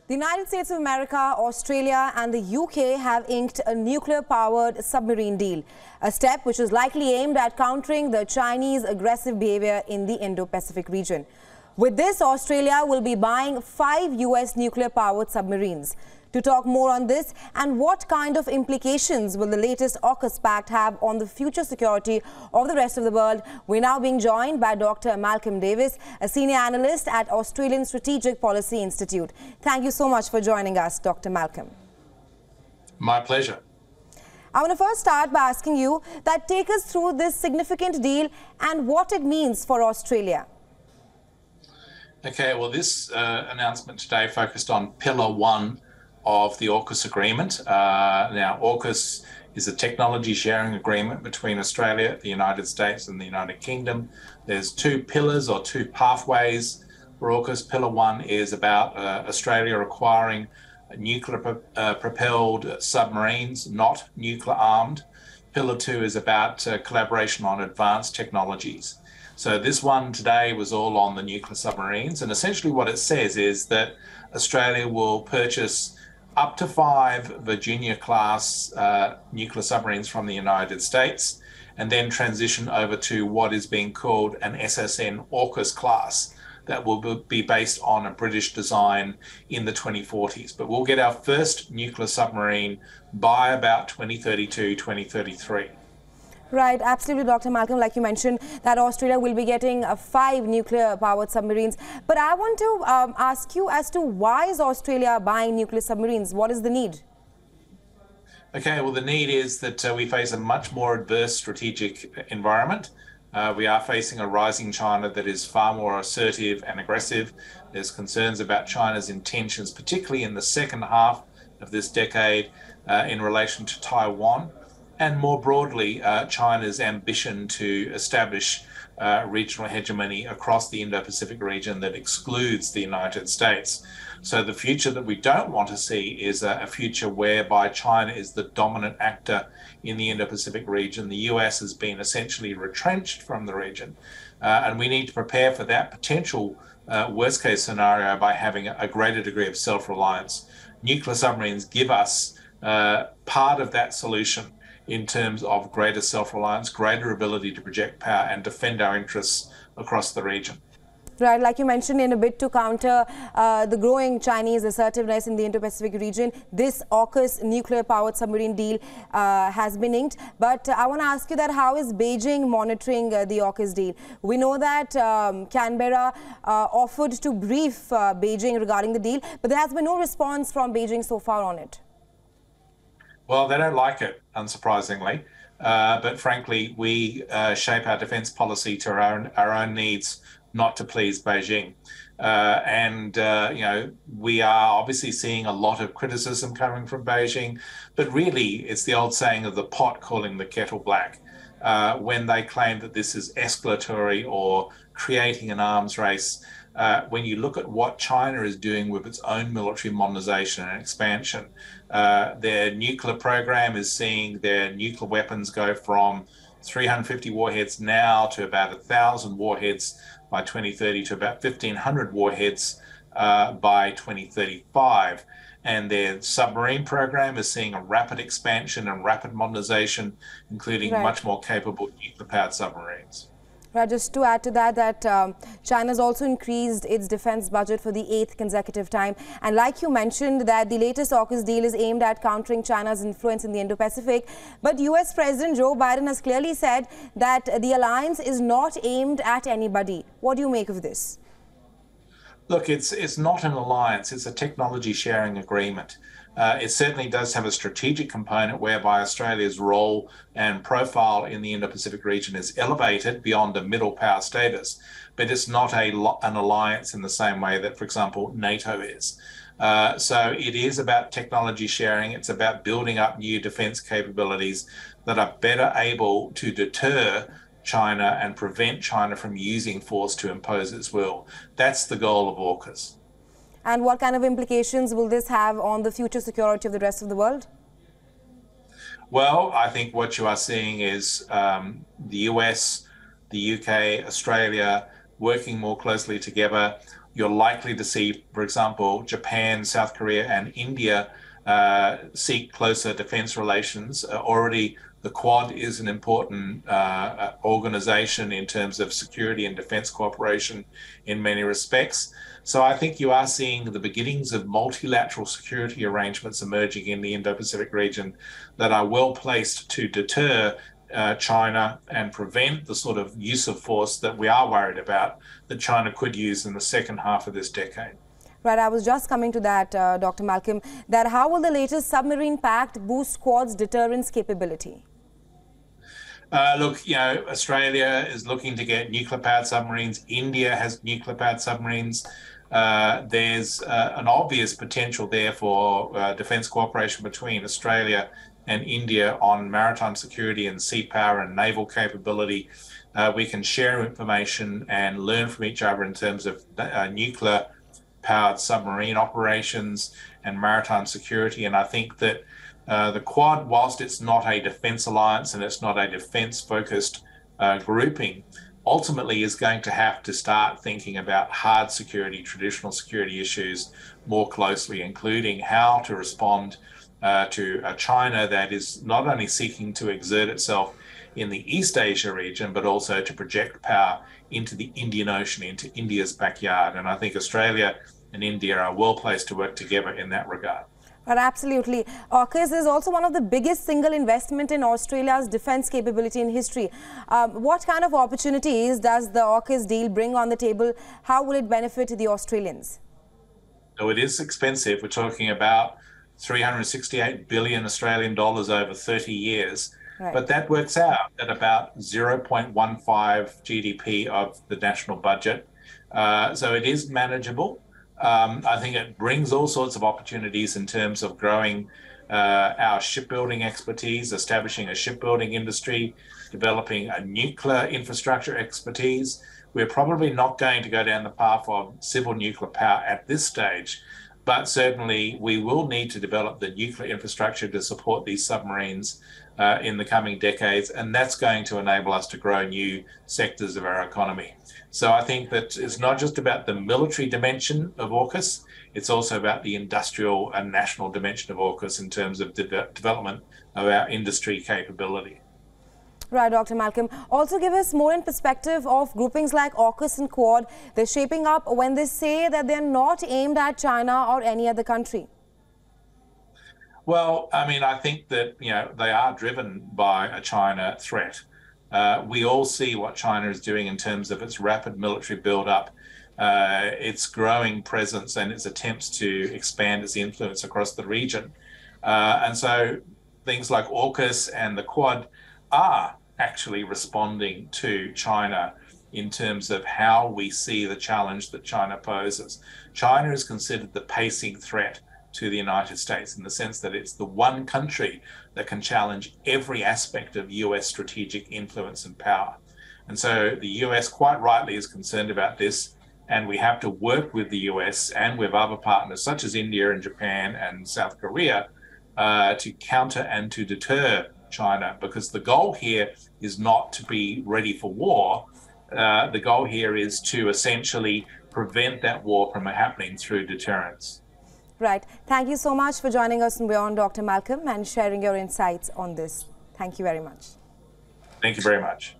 The United States of America, Australia and the UK have inked a nuclear-powered submarine deal, a step which is likely aimed at countering the Chinese aggressive behavior in the Indo-Pacific region. With this, Australia will be buying 5 US nuclear-powered submarines. To talk more on this and what kind of implications will the latest AUKUS pact have on the future security of the rest of the world, we're now being joined by Dr. Malcolm Davis, a senior analyst at Australian Strategic Policy Institute. Thank you so much for joining us, Dr. Malcolm. My pleasure. I want to first start by asking you that take us through this significant deal and what it means for Australia. Okay, well, this announcement today focused on Pillar 1 of the AUKUS agreement. Now, AUKUS is a technology sharing agreement between Australia, the United States and the United Kingdom. There's 2 pillars or 2 pathways for AUKUS. Pillar 1 is about Australia acquiring nuclear propelled submarines, not nuclear armed. Pillar 2 is about collaboration on advanced technologies. So this one today was all on the nuclear submarines, and essentially what it says is that Australia will purchase up to 5 Virginia-class nuclear submarines from the United States, and then transition over to what is being called an SSN AUKUS class that will be based on a British design in the 2040s. But we'll get our first nuclear submarine by about 2032, 2033. Right, absolutely, Dr. Malcolm. Like you mentioned, that Australia will be getting 5 nuclear-powered submarines. But I want to ask you as to why is Australia buying nuclear submarines? What is the need? Okay, well, the need is that we face a much more adverse strategic environment. We are facing a rising China that is far more assertive and aggressive. There's concerns about China's intentions, particularly in the second half of this decade in relation to Taiwan. And more broadly, China's ambition to establish regional hegemony across the Indo-Pacific region that excludes the United States. So the future that we don't want to see is a future whereby China is the dominant actor in the Indo-Pacific region. The US has been essentially retrenched from the region, and we need to prepare for that potential worst-case scenario by having a greater degree of self-reliance. Nuclear submarines give us part of that solution in terms of greater self-reliance, greater ability to project power and defend our interests across the region. Right, like you mentioned, in a bid to counter the growing Chinese assertiveness in the Indo-Pacific region, this AUKUS nuclear-powered submarine deal has been inked. But I want to ask you that how is Beijing monitoring the AUKUS deal? We know that Canberra offered to brief Beijing regarding the deal, but there has been no response from Beijing so far on it. Well, they don't like it, unsurprisingly. But frankly, we shape our defence policy to our own needs, not to please Beijing. You know, we are obviously seeing a lot of criticism coming from Beijing, but really it's the old saying of the pot calling the kettle black. When they claim that this is escalatory or creating an arms race, when you look at what China is doing with its own military modernization and expansion, their nuclear program is seeing their nuclear weapons go from 350 warheads now to about 1,000 warheads by 2030 to about 1,500 warheads by 2035. And their submarine program is seeing a rapid expansion and rapid modernization, including much more capable nuclear-powered submarines. Right, just to add to that, China has also increased its defense budget for the 8th consecutive time. And like you mentioned, that the latest AUKUS deal is aimed at countering China's influence in the Indo-Pacific. But US President Joe Biden has clearly said that the alliance is not aimed at anybody. What do you make of this? Look, it's not an alliance, it's a technology sharing agreement. It certainly does have a strategic component whereby Australia's role and profile in the Indo-Pacific region is elevated beyond a middle power status, but it's not an alliance in the same way that, for example, NATO is. So it is about technology sharing. It's about building up new defence capabilities that are better able to deter China and prevent China from using force to impose its will. That's the goal of AUKUS. And what kind of implications will this have on the future security of the rest of the world? Well, I think what you are seeing is the US, the UK, Australia working more closely together you're likely to see, for example, Japan, South Korea, and India seek closer defense relations. Already, the Quad is an important organization in terms of security and defense cooperation in many respects. So I think you are seeing the beginnings of multilateral security arrangements emerging in the Indo-Pacific region that are well placed to deter China and prevent the sort of use of force that we are worried about that China could use in the second half of this decade. Right, I was just coming to that, Dr. Malcolm, that how will the latest submarine pact boost Quad's deterrence capability? Look, Australia is looking to get nuclear-powered submarines. India has nuclear-powered submarines. There's an obvious potential there for defence cooperation between Australia and India on maritime security and sea power and naval capability. We can share information and learn from each other in terms of nuclear-powered submarine operations and maritime security. And I think that the Quad, whilst it's not a defence alliance and it's not a defence-focused grouping, ultimately is going to have to start thinking about hard security, traditional security issues more closely, including how to respond to a China that is not only seeking to exert itself in the East Asia region, but also to project power into the Indian Ocean, into India's backyard. And I think Australia and India are well placed to work together in that regard. But absolutely. AUKUS is also one of the biggest single investment in Australia's defence capability in history. What kind of opportunities does the AUKUS deal bring on the table? How will it benefit the Australians? So it is expensive. We're talking about 368 billion Australian dollars over 30 years. Right. But that works out at about 0.15 GDP of the national budget. So it is manageable. I think it brings all sorts of opportunities in terms of growing our shipbuilding expertise, establishing a shipbuilding industry, developing a nuclear infrastructure expertise. We're probably not going to go down the path of civil nuclear power at this stage, but certainly we will need to develop the nuclear infrastructure to support these submarines in the coming decades, and that's going to enable us to grow new sectors of our economy. So I think that it's not just about the military dimension of AUKUS, it's also about the industrial and national dimension of AUKUS in terms of development of our industry capability. Right, Dr. Malcolm. Also give us more in perspective of groupings like AUKUS and Quad. They're shaping up when they say that they're not aimed at China or any other country. Well, I mean, I think that, they are driven by a China threat. We all see what China is doing in terms of its rapid military build-up, its growing presence and its attempts to expand its influence across the region. And so things like AUKUS and the Quad are actually responding to China in terms of how we see the challenge that China poses. China is considered the pacing threat to the United States in the sense that it's the one country that can challenge every aspect of US strategic influence and power. And so the US quite rightly is concerned about this, and we have to work with the US and with other partners such as India and Japan and South Korea to counter and to deter China, because the goal here is not to be ready for war. The goal here is to essentially prevent that war from happening through deterrence. Right. Thank you so much for joining us on WION, Dr. Malcolm, and sharing your insights on this. Thank you very much. Thank you very much.